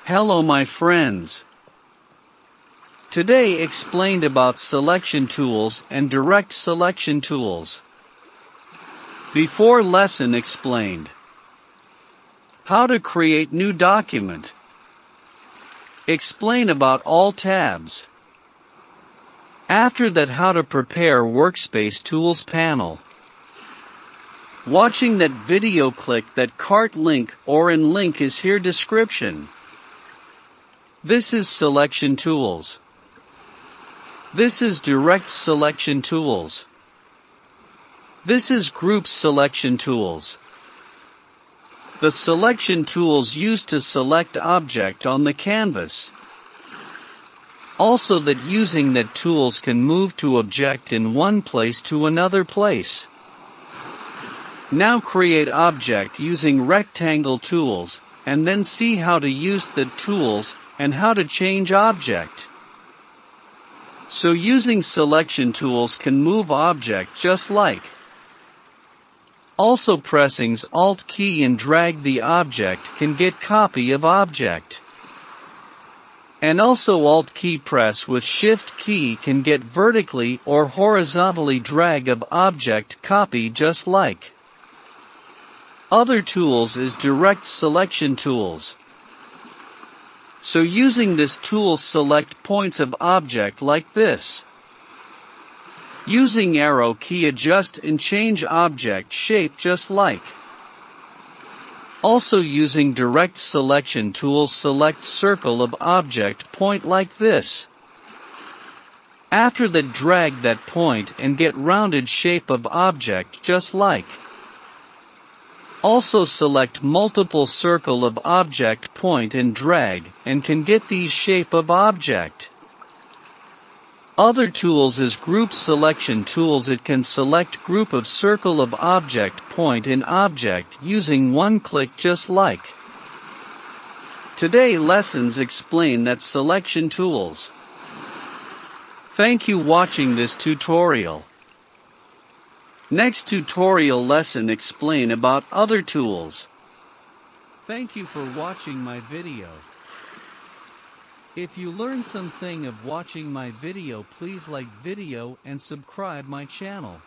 Hello my friends. Today explained about selection tools and direct selection tools. Before lesson explained how to create new document. Explain about all tabs. After that, how to prepare workspace tools panel. Watching that video, click that cart link or in link is here description. This is selection tools. This is direct selection tools. This is group selection tools. The selection tools used to select object on the canvas. Also that using that tools can move to object in one place to another place. Now create object using rectangle tools, and then see how to use the tools and how to change object. So using selection tools can move object just like. Also pressing Alt key and drag the object can get copy of object. And also Alt key press with Shift key can get vertically or horizontally drag of object copy just like. Other tools is direct selection tools. So using this tool select points of object like this. Using arrow key adjust and change object shape just like. Also using direct selection tools select circle of object point like this. After that drag that point and get rounded shape of object just like. Also select multiple circle of object point and drag and can get these shape of object. Other tools is group selection tools. It can select group of circle of object point and object using one click just like. Today lessons explain that selection tools. Thank you watching this tutorial. Next tutorial lesson explain about other tools. Thank you for watching my video. If you learn something of watching my video, please like video and subscribe my channel.